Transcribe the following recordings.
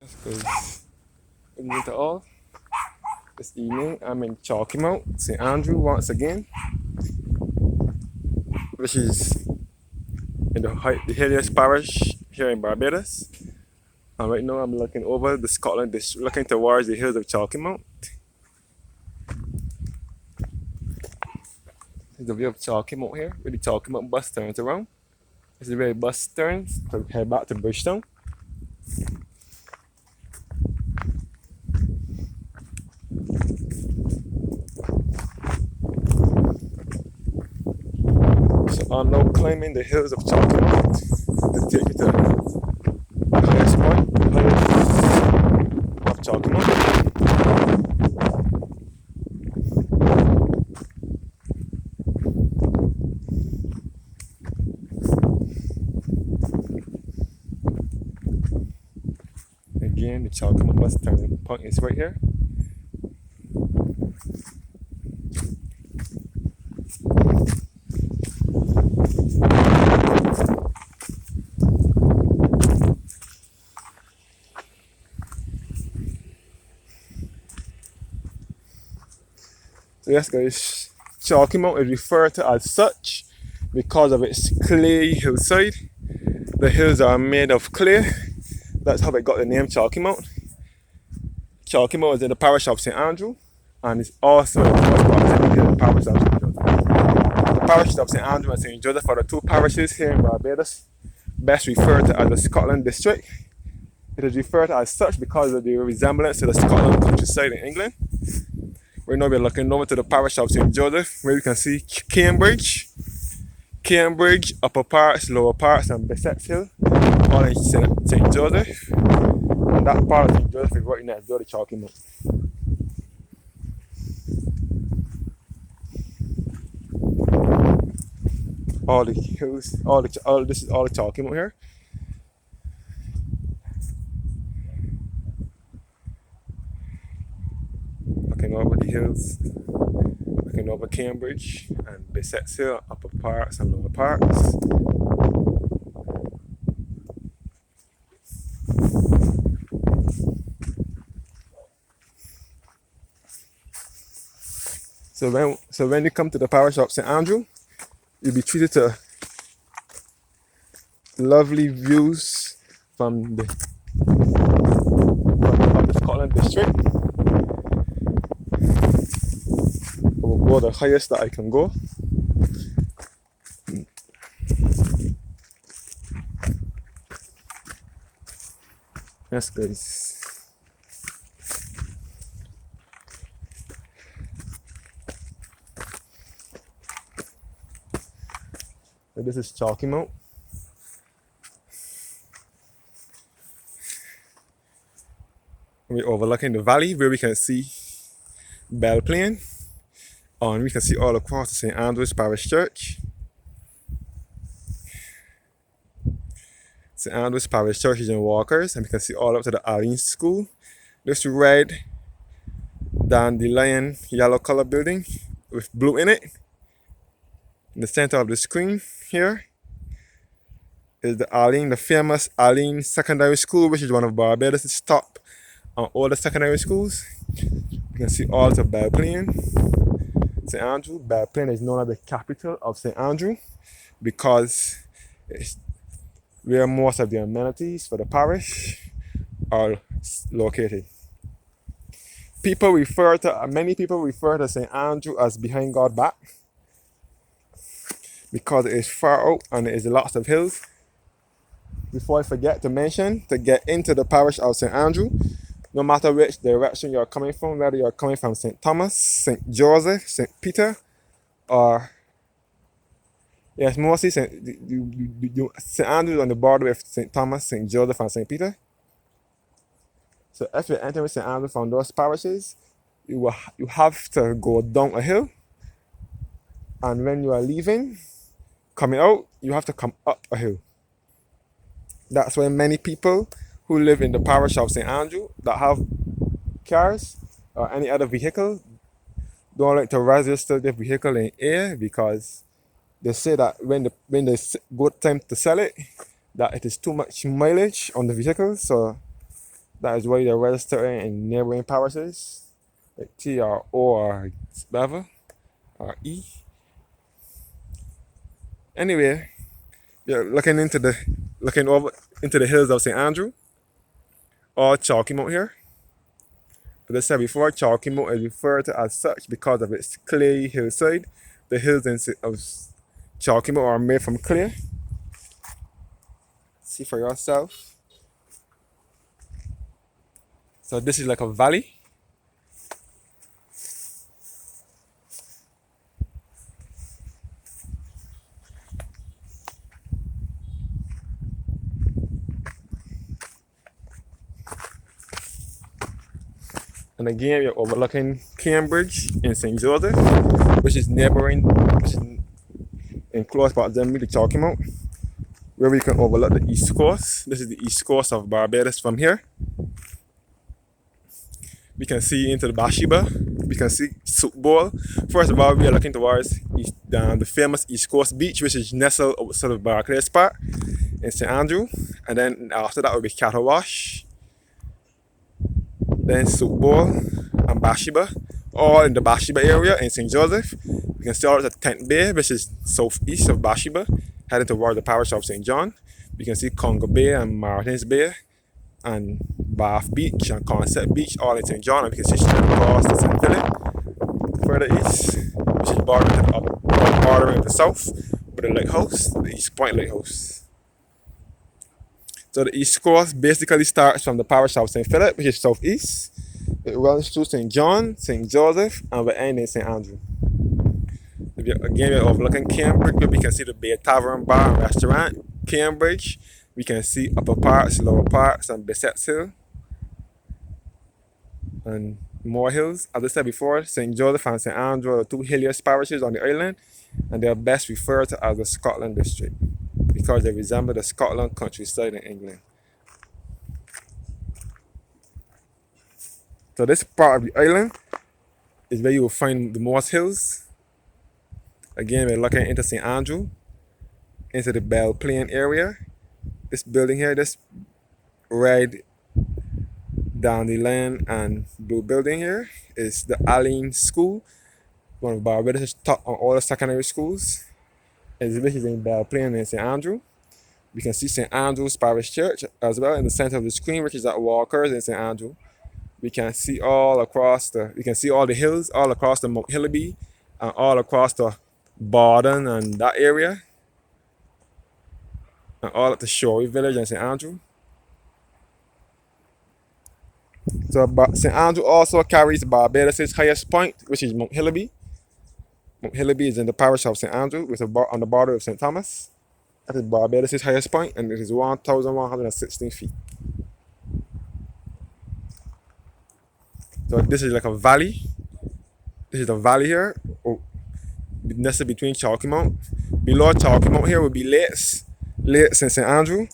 Because good evening to all. This evening I'm in Chalky Mount, St. Andrew once again, which is in the hilliest parish here in Barbados. And right now I'm looking over the Scotland district, looking towards the hills of Chalky Mount. This is the view of Chalky Mount here, where the Chalky Mount bus turns around. This is where the bus turns to head back to Bridgetown. So I'm now climbing the hills of Chalky Mount to take you to the highest point, the highest of Chalky Mount. Again, the Chalky Mount bus turning point is right here. So yes guys, Chalky Mount is referred to as such because of its clay hillside. The hills are made of clay. That's how it got the name Chalky Mount. Chalky Mount is in the parish of St. Andrew, and it's also in the parish of St. Joseph. The parishes of St. Andrew and St. Joseph are the two parishes here in Barbados, best referred to as the Scotland district. It is referred to as such because of the resemblance to the Scotland countryside in England. Right now we're looking over to the parish of St. Joseph, where we can see Cambridge, upper parts, lower parts, and Bessett's Hill, all in St. Joseph. And that part of St. Joseph is right next door to Chalky Mount. All the hills, this is all the Chalky Mount here. Looking over the hills, looking over Cambridge and Bessett's Hill, upper parts and lower parts. So when you come to the parish of St. Andrew, you'll be treated to lovely views from the Scotland district. I will go the highest that I can go. Yes guys. So this is Chalky Mount. We're overlooking the valley where we can see Bell Plain, and we can see all across the St. Andrew's Parish Church. St. Andrew's Parish Church is in Walkers, and we can see all up to the Arlene School. This red dandelion yellow color building with blue in it. In the center of the screen here is the famous Arlene Secondary School, which is one of Barbados' top older secondary schools. You can see all to Bell Plain, St. Andrew. Bell Plain is known as the capital of St. Andrew because it's where most of the amenities for the parish are located. Many people refer to St. Andrew as behind God's back because it is far out and there is lots of hills. Before I forget to mention, to get into the parish of St. Andrew, no matter which direction you're coming from, whether you're coming from St. Thomas, St. Joseph, St. Peter, or yes, mostly St. Andrew on the border with St. Thomas, St. Joseph, and St. Peter. So if you're entering St. Andrew from those parishes, you have to go down a hill, and when you are leaving, coming out, you have to come up a hill. That's why many people who live in the parish of St. Andrew that have cars or any other vehicle don't like to register their vehicle in air, because they say that when they go time to sell it, that it is too much mileage on the vehicle, so That is where you're registering in neighboring parishes, like TRO or whatever, or E. Anyway, you're looking over into the hills of St. Andrew or Chalky Mount here. As I said before, Chalky Mount is referred to as such because of its clay hillside. The hills of Chalky Mount are made from clay. See for yourself. So this is like a valley. And again, you're overlooking Cambridge and St. Joseph, which is in close proximity to Chalky Mount, where we can overlook the east coast. This is the east coast of Barbados from here. We can see into the Bathsheba. We can see Soup Bowl. First of all, we are looking towards the famous East Coast Beach, which is nestled outside of Barclays Park in St. Andrew. And then after that will be Cattle Wash. Then Soup Bowl and Bathsheba. All in the Bathsheba area in St. Joseph. We can start at Tent Bay, which is southeast of Bathsheba, heading towards the parish of St. John. We can see Congo Bay and Martins Bay, and Bath Beach and Concept Beach, all in St. John. And we can see straight across to St. Philip, further east, which is bordering to the south with the lighthouse, the East Point Lighthouse. So the East Coast basically starts from the parish of St. Philip, which is southeast. It runs through St. John, St. Joseph, and we end in St. Andrew. Again, we're overlooking Cambridge, where we can see the Bay Tavern Bar and Restaurant. Cambridge, we can see upper parts, lower parts, and Bessett's Hill, and more hills. As I said before, St. Joseph and St. Andrew are the two hilliest parishes on the island, and they are best referred to as the Scotland District because they resemble the Scotland countryside in England. So this part of the island is where you will find the most hills. Again, we're looking into St. Andrew, into the Belle Plaine area. This building here, this red dandelion and blue building here is the Allen School, one of Barbados' top on all the secondary schools. Which is in Belle Plaine and St. Andrew. We can see St. Andrew's Parish Church as well in the center of the screen, which is at Walker's in St. Andrew. We can see all the hills all across the Mount Hillaby and all across the Borden and that area, and all at the Shorey Village in St. Andrew. So St. Andrew also carries Barbados' highest point, which is Mount Hillaby. Mount Hillaby is in the parish of St. Andrew, on the border of St. Thomas. That is Barbados' highest point, and it is 1,116 feet. So this is like a valley. This is the valley here, nestled between Chalky Mount. Below Chalky Mount here will be lakes in St. Andrew,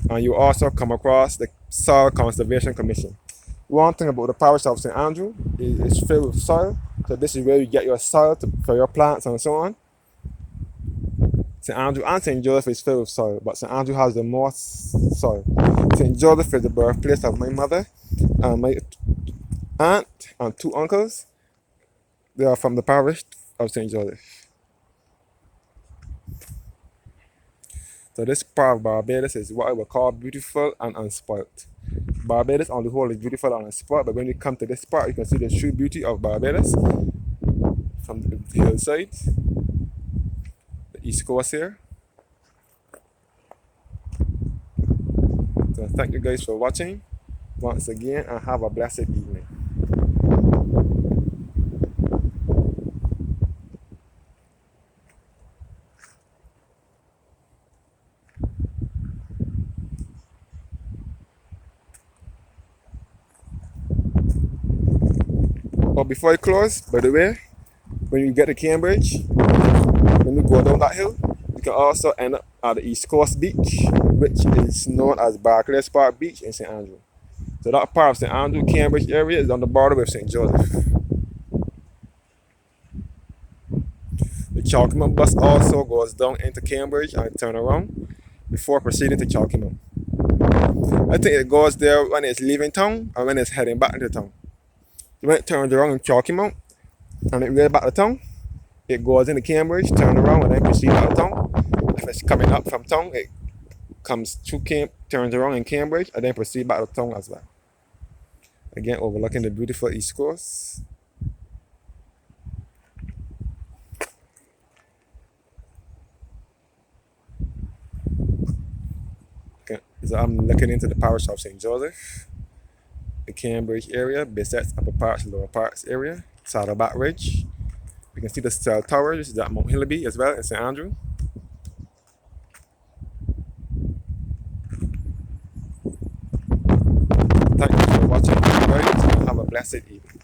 and you also come across the Soil Conservation Commission. One thing about the parish of St. Andrew is it's filled with soil. So this is where you get your soil for your plants and so on. St. Andrew and St. Joseph is filled with soil, but St. Andrew has the most soil. St. Joseph is the birthplace of my mother and my aunt and two uncles. They are from the parish of St. Joseph. So this part of Barbados is what I would call beautiful and unspoilt. Barbados on the whole is beautiful and unspoilt, but when you come to this part, you can see the true beauty of Barbados from the hillside, the east coast here. So thank you guys for watching once again, and have a blessed evening. But before I close, by the way, when you get to Cambridge, when you go down that hill, you can also end up at the East Coast Beach, which is known as Barclays Park Beach in St. Andrew. So that part of St. Andrew, Cambridge area is on the border with St. Joseph. The Chalky Mount bus also goes down into Cambridge and turn around before proceeding to Chalky Mount. I think it goes there when it's leaving town or when it's heading back into town. When it turns around in Chalky Mount and it way back to town, it goes into Cambridge, turn around, and then proceed out of town. If it's coming up from town, it comes through turns around in Cambridge, and then proceed back to town as well. Again, overlooking the beautiful East Coast. Okay, so I'm looking into the parish of St. Joseph, the Cambridge area, Bissett's Upper Parks, Lower Parks area, Saddleback Ridge. You can see the cell tower, this is at Mount Hillaby as well in St. Andrew. Thank you for watching, everybody. Have a blessed evening.